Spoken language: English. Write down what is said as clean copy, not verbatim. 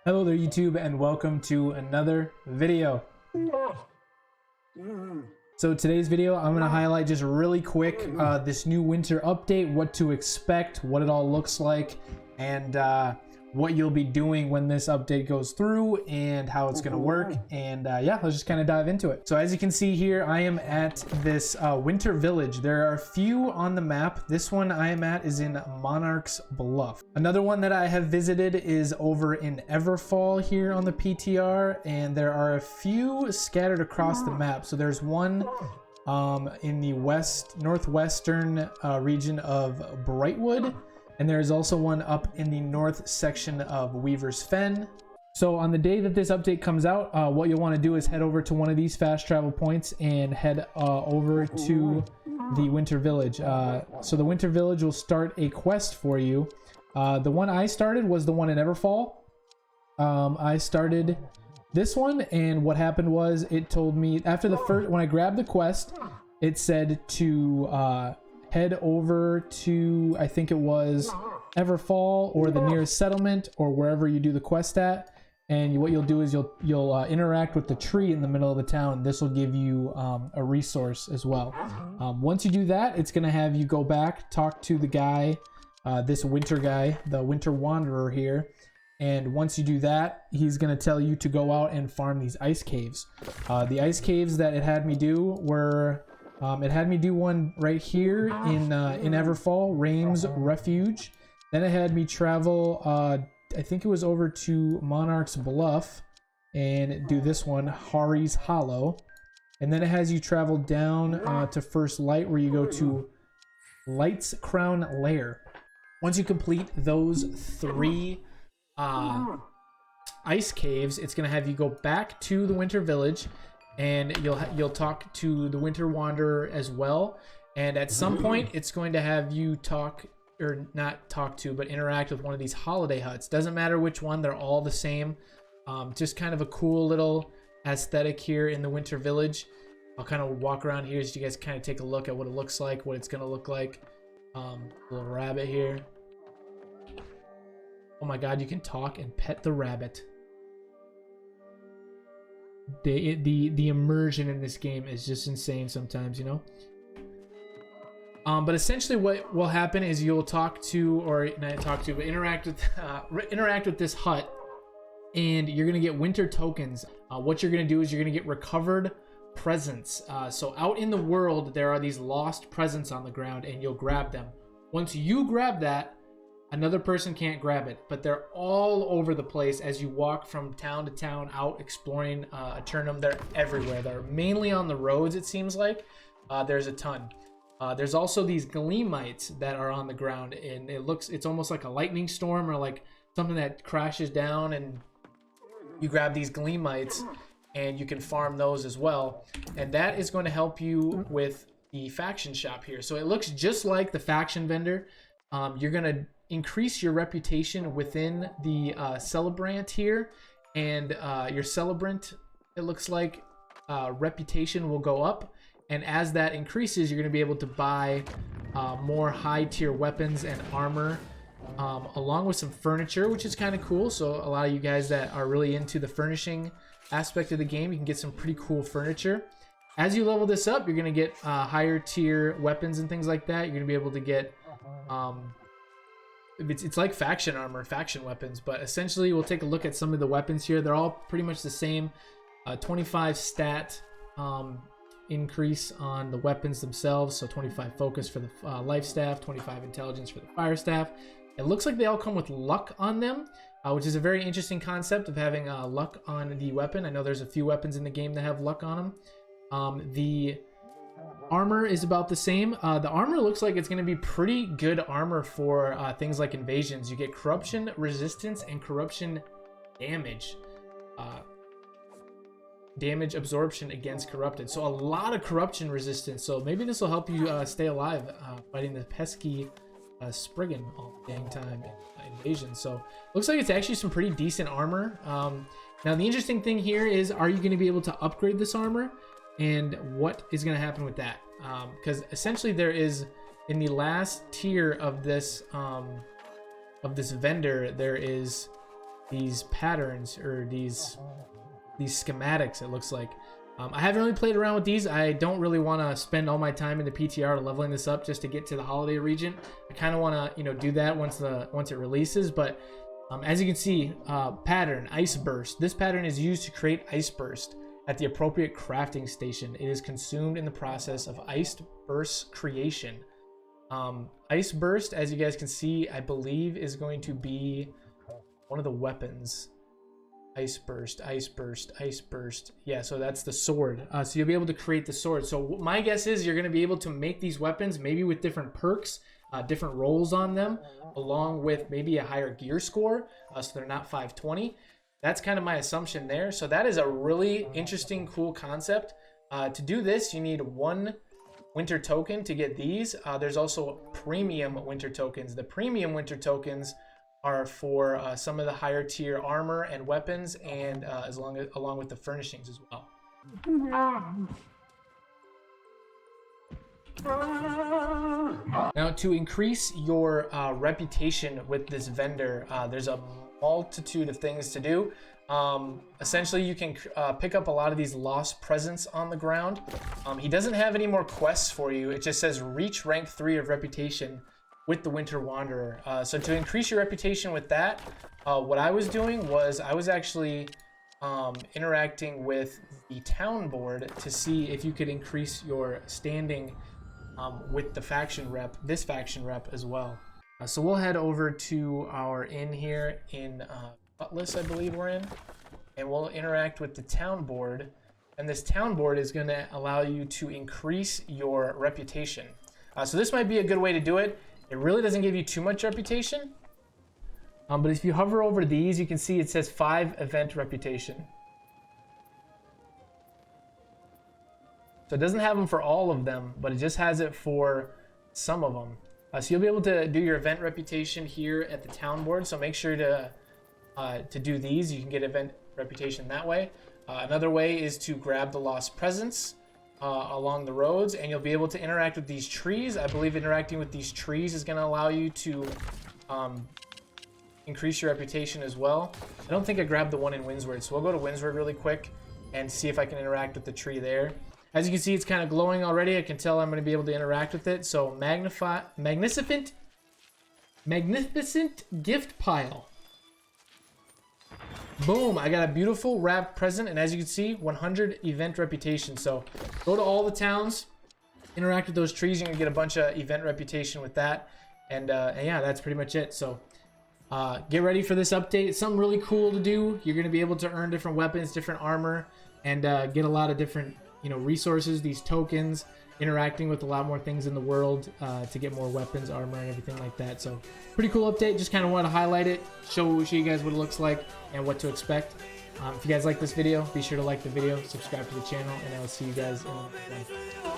Hello there YouTube and welcome to another video. So today's video I'm going to highlight just really quick this new winter update, what to expect, what it all looks like, and what you'll be doing when this update goes through and how it's going to work. And yeah, let's just kind of dive into it. So as you can see here, I am at this winter village. There are a few on the map. This one I am at is in Monarch's Bluff. Another one that I have visited is over in Everfall here on the PTR, and there are a few scattered across the map. So there's one in the northwestern region of Brightwood. And there's also one up in the north section of Weaver's Fen. So on the day that this update comes out, what you'll want to do is head over to one of these fast travel points and head over to the Winter Village. So the Winter Village will start a quest for you. The one I started was the one in Everfall. I started this one, and what happened was it told me after the first, when I grabbed the quest, it said to head over to, I think it was Everfall or the nearest settlement or wherever you do the quest at, and what you'll do is you'll interact with the tree in the middle of the town. This will give you a resource as well. Once you do that, it's gonna have you go back, talk to the guy, this winter guy, the winter wanderer here, and once you do that, he's gonna tell you to go out and farm these ice caves. The ice caves that it had me do were it had me do one right here in Everfall, Raim's Refuge. Then it had me travel, I think it was over to Monarch's Bluff and do this one, Hari's Hollow. And then it has you travel down to First Light, where you go to Light's Crown Lair. Once you complete those three ice caves, it's going to have you go back to the Winter Village, and you'll talk to the Winter Wanderer as well. And at some point, it's going to have you talk, or not talk to, but interact with one of these holiday huts. Doesn't matter which one, they're all the same. Just kind of a cool little aesthetic here in the Winter Village. I'll kind of walk around here so you guys kind of take a look at what it looks like, what it's going to look like. Little rabbit here. Oh my god, you can talk and pet the rabbit. The immersion in this game is just insane sometimes, you know. But essentially what will happen is you'll talk to, or not talk to, but interact with this hut, and you're gonna get winter tokens. What you're gonna do is you're gonna get recovered presents. So out in the world there are these lost presents on the ground, and you'll grab them. Once you grab that, another person can't grab it, but they're all over the place as you walk from town to town out exploring Eternum. They're everywhere. They're mainly on the roads, it seems like. There's a ton. There's also these gleamites that are on the ground, and it's almost like a lightning storm or like something that crashes down, and you grab these gleamites and you can farm those as well. And that is going to help you with the faction shop here. So it looks just like the faction vendor. You're going to increase your reputation within the celebrant here, and your celebrant, it looks like, reputation will go up, and as that increases, you're going to be able to buy more high tier weapons and armor, along with some furniture, which is kind of cool. So a lot of you guys that are really into the furnishing aspect of the game, you can get some pretty cool furniture. As you level this up, you're going to get higher tier weapons and things like that. You're going to be able to get it's like faction armor, faction weapons, but essentially we'll take a look at some of the weapons here. They're all pretty much the same. 25 stat increase on the weapons themselves, so 25 focus for the life staff, 25 intelligence for the fire staff. It looks like they all come with luck on them, which is a very interesting concept of having luck on the weapon. I know there's a few weapons in the game that have luck on them. The armor is about the same. The armor looks like it's going to be pretty good armor for things like invasions. You get corruption resistance and corruption damage. Damage absorption against corrupted. So a lot of corruption resistance. So maybe this will help you stay alive fighting the pesky Spriggan all the dang time in invasion. So looks like it's actually some pretty decent armor. Now the interesting thing here is, are you going to be able to upgrade this armor? And what is going to happen with that? Because essentially there is, in the last tier of this vendor, there is these patterns or these schematics, it looks like. I haven't really played around with these. I don't really want to spend all my time in the PTR to leveling this up just to get to the holiday region. I kind of want to, you know, do that once it releases. But as you can see, pattern ice burst. This pattern is used to create ice burst at the appropriate crafting station. It is consumed in the process of ice burst creation. Ice burst, as you guys can see, I believe is going to be one of the weapons. Ice burst, ice burst, ice burst. Yeah, so that's the sword. So you'll be able to create the sword. So my guess is you're going to be able to make these weapons maybe with different perks, different rolls on them, along with maybe a higher gear score, so they're not 520. That's kind of my assumption there. So that is a really interesting, cool concept. To do this, you need 1 winter token to get these. There's also premium winter tokens. The premium winter tokens are for some of the higher tier armor and weapons, and along with the furnishings as well. Now, to increase your reputation with this vendor, there's a multitude of things to do. Essentially, you can pick up a lot of these lost presents on the ground. He doesn't have any more quests for you. It just says reach rank 3 of reputation with the Winter Wanderer. So to increase your reputation with that, what I was doing was I was actually interacting with the town board to see if you could increase your standing with the faction rep, this faction rep as well. So we'll head over to our inn here in Butlis, I believe we're in, and we'll interact with the town board. And this town board is going to allow you to increase your reputation. So this might be a good way to do it. It really doesn't give you too much reputation. But if you hover over these, you can see it says 5 event reputation. So it doesn't have them for all of them, but it just has it for some of them. So you'll be able to do your event reputation here at the town board. So make sure to do these. You can get event reputation that way. Another way is to grab the lost presents along the roads, and you'll be able to interact with these trees. I believe interacting with these trees is going to allow you to increase your reputation as well. I don't think I grabbed the one in Windsward, so we'll go to Windsward really quick and see if I can interact with the tree there. As you can see, it's kind of glowing already. I can tell I'm going to be able to interact with it. So magnificent gift pile. Boom, I got a beautiful wrapped present, and as you can see, 100 event reputation. So go to all the towns, interact with those trees, you're gonna get a bunch of event reputation with that. And yeah, that's pretty much it. So get ready for this update. It's something really cool to do. You're gonna be able to earn different weapons, different armor, and get a lot of different, you know, resources, these tokens, interacting with a lot more things in the world to get more weapons, armor, and everything like that. So pretty cool update. Just kind of want to highlight it, show you guys what it looks like and what to expect. If you guys like this video, be sure to like the video, subscribe to the channel, and I will see you guys in the next one.